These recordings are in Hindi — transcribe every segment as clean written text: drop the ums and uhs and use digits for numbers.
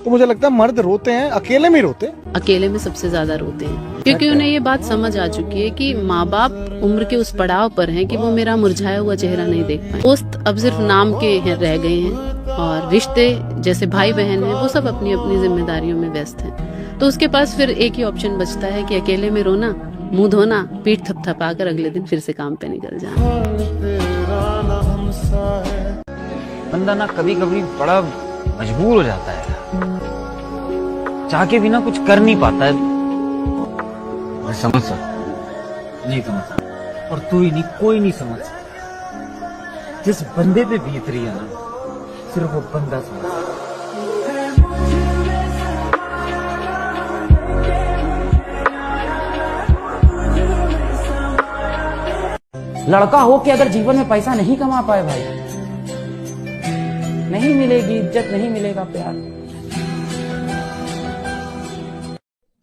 तो मुझे लगता है मर्द रोते हैं, अकेले में रोते हैं। अकेले में सबसे ज्यादा रोते हैं, क्योंकि उन्हें ये बात समझ आ चुकी है कि माँ बाप उम्र के उस पड़ाव पर हैं कि वो मेरा मुरझाया हुआ चेहरा नहीं देख पाए। दोस्त अब सिर्फ नाम के रह गए हैं और रिश्ते जैसे भाई बहन हैं वो सब अपनी अपनी जिम्मेदारियों में व्यस्त हैं। तो उसके पास फिर एक ही ऑप्शन बचता है कि अकेले में रोना, मुंह धोना, पीठ थपथपा कर अगले दिन फिर से काम पे निकल जाना। बंदा ना कभी कभी बड़ा मजबूर हो जाता है, चाह के भी ना कुछ कर नहीं पाता है। मैं समझ सकता नहीं, समझ सकता, और तू ही नहीं, कोई नहीं समझ सकता। जिस बंदे पे बीत रही है ना, सिर्फ वो बंदा समझ सकता। लड़का हो के अगर जीवन में पैसा नहीं कमा पाए भाई, नहीं मिलेगी इज्जत, नहीं मिलेगा प्यार।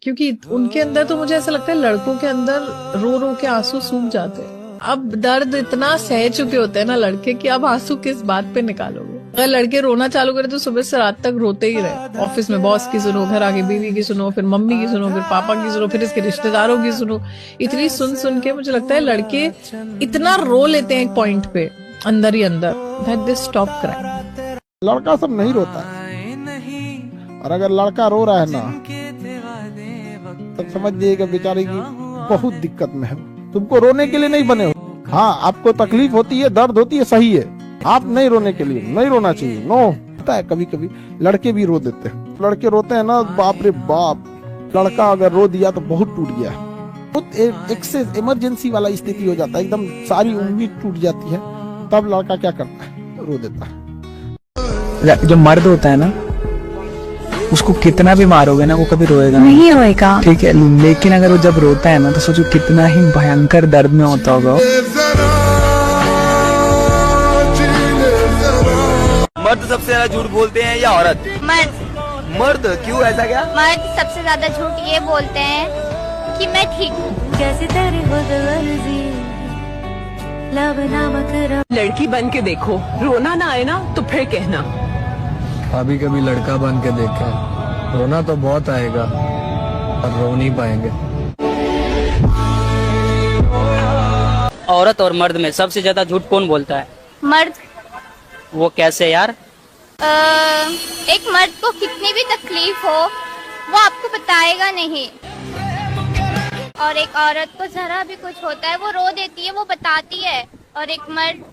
क्योंकि उनके अंदर तो मुझे ऐसा लगता है लड़कों के अंदर रो रो के आंसू सूख जाते हैं। अब दर्द इतना सह चुके होते हैं ना लड़के कि अब आंसू किस बात पे निकालोगे। अगर लड़के रोना चालू करे तो सुबह से रात तक रोते ही रहे। ऑफिस में बॉस की सुनो, घर आके बीवी की सुनो, फिर मम्मी की सुनो, फिर पापा की सुनो, फिर इसके रिश्तेदारों की सुनो। इतनी सुन सुन के मुझे लगता है लड़के इतना रो लेते हैं एक पॉइंट पे अंदर ही अंदर, दैट दे स्टॉप क्राइंग। लड़का सब नहीं रोता है, और अगर लड़का रो रहा है ना तो समझ जाइएगा बेचारे की बहुत दिक्कत में है। तुमको रोने के लिए नहीं बने हो। हाँ, आपको तकलीफ होती है, दर्द होती है, सही है। आप नहीं रोने के लिए, नहीं रोना चाहिए। नो, पता है कभी कभी लड़के भी रो देते हैं। लड़के रोते हैं ना, बाप रे बाप, लड़का अगर रो दिया तो बहुत टूट गया। बहुत एक से इमरजेंसी वाला स्थिति हो जाता है, एकदम सारी उम्मीद टूट जाती है। तब लड़का क्या करता है, रो देता है। जो मर्द होता है ना, उसको कितना भी मारोगे ना वो कभी रोएगा नहीं रोएगा, ठीक है। लेकिन अगर वो जब रोता है ना तो सोचो कितना ही भयंकर दर्द में होता होगा। मर्द सबसे ज्यादा झूठ बोलते हैं या औरत? मर्द। मर्द क्यों, ऐसा क्या? मर्द सबसे ज्यादा झूठ ये बोलते हैं कि मैं ठीक हूँ। कैसे तेरी लड़की बन के देखो, रोना ना आए ना तो फिर कहना। अभी कभी लड़का बन के देखे, रोना तो बहुत आएगा और रो नहीं पाएंगे। औरत और मर्द में सबसे ज्यादा झूठ कौन बोलता है? मर्द। वो कैसे यार? एक मर्द को कितनी भी तकलीफ हो वो आपको बताएगा नहीं, और एक औरत को जरा भी कुछ होता है वो रो देती है, वो बताती है। और एक मर्द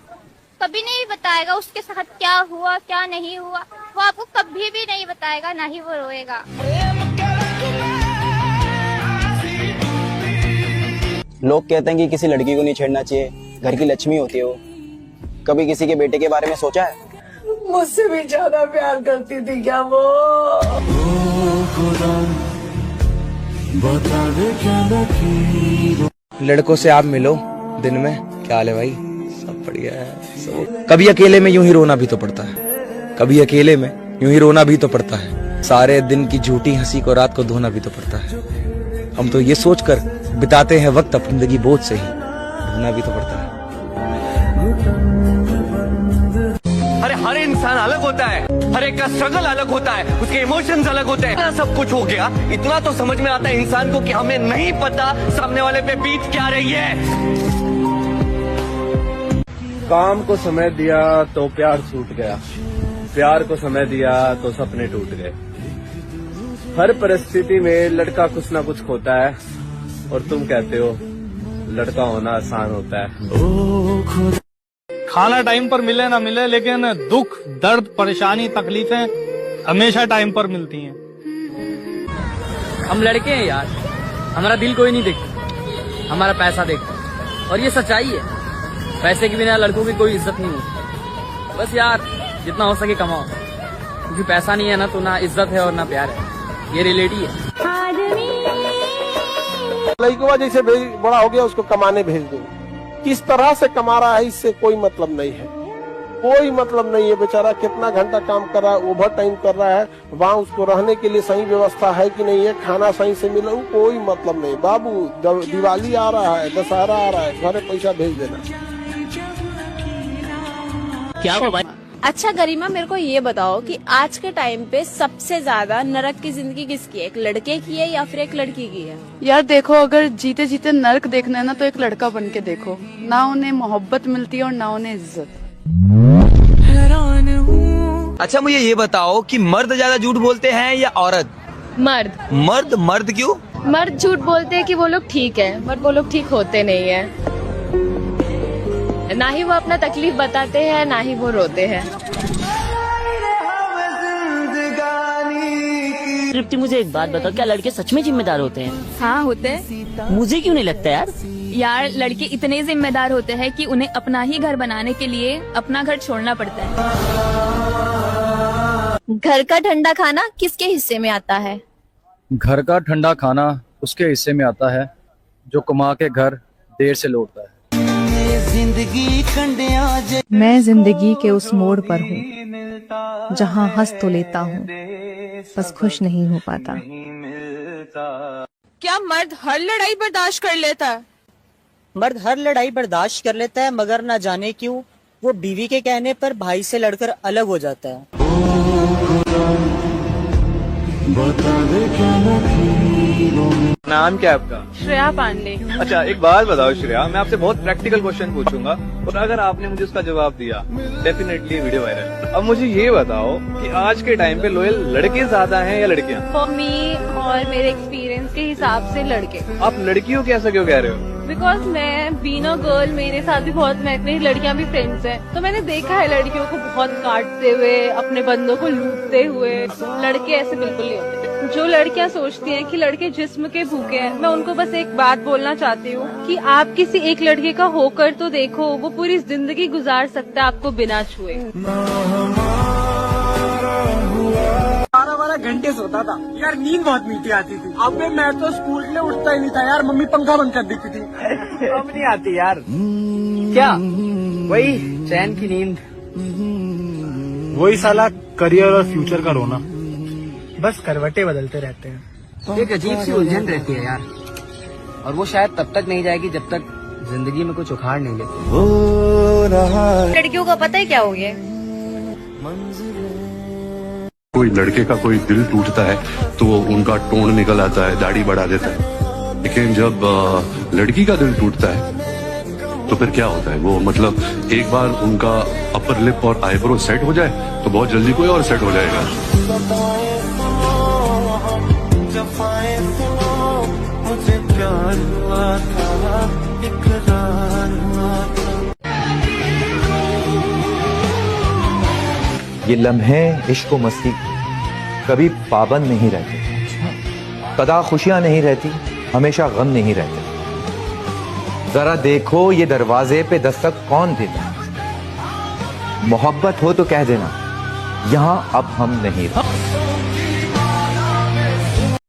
कभी नहीं बताएगा उसके साथ क्या हुआ क्या नहीं हुआ, वो आपको कभी भी नहीं बताएगा, ना ही वो रोएगा। लोग कहते हैं कि किसी लड़की को नहीं छेड़ना चाहिए, घर की लक्ष्मी होती है वो। कभी किसी के बेटे के बारे में सोचा है? मुझसे भी ज्यादा प्यार करती थी क्या वो? लड़कों से आप मिलो दिन में, क्या हाल है भाई? सब बढ़िया है। कभी अकेले में यूं ही रोना भी तो पड़ता है, कभी अकेले में यूं ही रोना भी तो पड़ता है। सारे दिन की झूठी हंसी को रात को धोना भी तो पड़ता है। हम तो ये सोचकर बिताते हैं वक्त अपनी जिंदगी बोझ से ही, धोना भी तो पड़ता है। अरे हर इंसान अलग होता है, हर एक का स्ट्रगल अलग होता है, उसके इमोशंस अलग होते हैं। सब कुछ हो गया, इतना तो समझ में आता है इंसान को कि हमें नहीं पता सामने वाले पे बीत क्या रही है। काम को समय दिया तो प्यार छूट गया, प्यार को समय दिया तो सपने टूट गए। हर परिस्थिति में लड़का कुछ ना कुछ खोता है, और तुम कहते हो लड़का होना आसान होता है। खाना टाइम पर मिले ना मिले, लेकिन दुख, दर्द, परेशानी, तकलीफें हमेशा टाइम पर मिलती हैं। हम लड़के हैं यार, हमारा दिल कोई नहीं देखता, हमारा पैसा देखता, और ये सच्चाई है। पैसे के बिना लड़कों की कोई इज्जत नहीं होती। बस यार जितना हो सके कमाओ, क्योंकि पैसा नहीं है ना तो ना इज्जत है और ना प्यार है। ये रिलेटी है। लड़का जैसे बड़ा हो गया उसको कमाने भेज दो, किस तरह से कमा रहा है इससे कोई मतलब नहीं है, कोई मतलब नहीं है। बेचारा कितना घंटा काम कर रहा है, ओवर टाइम कर रहा है, वहाँ उसको रहने के लिए सही व्यवस्था है कि नहीं है, खाना सही से मिला, कोई मतलब नहीं। बाबू दिवाली आ रहा है, दशहरा आ रहा है, घरे पैसा भेज देना। क्या हुआ भाई? अच्छा गरिमा, मेरे को ये बताओ कि आज के टाइम पे सबसे ज्यादा नरक की जिंदगी किसकी है? एक लड़के की है या फिर एक लड़की की है? यार देखो, अगर जीते जीते नर्क देखना है ना तो एक लड़का बन के देखो। ना उन्हें मोहब्बत मिलती है और ना उन्हें इज्जत। अच्छा मुझे ये बताओ कि मर्द ज्यादा झूठ बोलते हैं या औरत? मर्द। मर्द? मर्द क्यों? मर्द झूठ बोलते हैं कि वो लोग ठीक है, बट वो लोग ठीक होते नहीं है। ना ही वो अपना तकलीफ बताते हैं, ना ही वो रोते हैं। तृप्ति, मुझे एक बात बताओ, क्या लड़के सच में जिम्मेदार होते हैं? हाँ होते हैं। मुझे क्यों नहीं लगता यार? यार लड़के इतने जिम्मेदार होते हैं कि उन्हें अपना ही घर बनाने के लिए अपना घर छोड़ना पड़ता है। घर का ठंडा खाना किसके हिस्से में आता है? घर का ठंडा खाना उसके हिस्से में आता है जो कमा के घर देर से लौटता है। मैं जिंदगी के उस मोड़ पर हूँ जहाँ हंस तो लेता हूँ, बस खुश नहीं हो पाता। क्या मर्द हर लड़ाई बर्दाश्त कर लेता है? मर्द हर लड़ाई बर्दाश्त कर लेता है, मगर ना जाने क्यों वो बीवी के कहने पर भाई से लड़कर अलग हो जाता है। नाम क्या है आपका? श्रेया पांडे। अच्छा एक बात बताओ श्रेया, मैं आपसे बहुत प्रैक्टिकल क्वेश्चन पूछूंगा और अगर आपने मुझे उसका जवाब दिया डेफिनेटली वीडियो वायरल। अब मुझे ये बताओ कि आज के टाइम पे लॉयल लड़के ज्यादा हैं या लड़कियां? फॉर मी और मेरे एक्सपीरियंस के हिसाब से लड़के। आप लड़कियों की ऐसा क्यों कह रहे हो? बिकॉज मैं बीइंग अ गर्ल, मेरे साथ भी बहुत मेरी लड़कियां भी फ्रेंड्स हैं, तो मैंने देखा है लड़कियों को बहुत काटते हुए, अपने बंदों को लूटते हुए। लड़के ऐसे बिल्कुल नहीं होते। जो लड़कियां सोचती हैं कि लड़के जिस्म के भूखे हैं, मैं उनको बस एक बात बोलना चाहती हूँ कि आप किसी एक लड़के का होकर तो देखो, वो पूरी जिंदगी गुजार सकता है आपको बिना छुए। 12 घंटे सोता था यार, नींद बहुत मीठी आती थी। अब मैं तो स्कूल के लिए उठता ही नहीं था यार, मम्मी पंखा बंद कर देती थी। अब नहीं आती यार। क्या? वही चैन की नींद, वही साला करियर और फ्यूचर का रोना, बस करवटें बदलते रहते हैं। एक अजीब सी उलझन रहती है यार, और वो शायद तब तक नहीं जाएगी जब तक जिंदगी में कुछ उखाड़ नहीं लेते। लड़कियों का पता है क्या हो गया? कोई लड़के का कोई दिल टूटता है तो उनका टोन निकल आता है, दाढ़ी बढ़ा देता है, लेकिन जब लड़की का दिल टूटता है तो फिर क्या होता है? वो मतलब एक बार उनका अपर लिप और आईब्रो सेट हो जाए तो बहुत जल्दी कोई और सेट हो जाएगा। ये लम्हे इश्क व मस्ती कभी पाबंद नहीं रहते, कदा खुशियां नहीं रहती, हमेशा गम नहीं रहते। जरा देखो ये दरवाजे पे दस्तक कौन देता है। मोहब्बत हो तो कह देना, यहां अब हम नहीं रहते।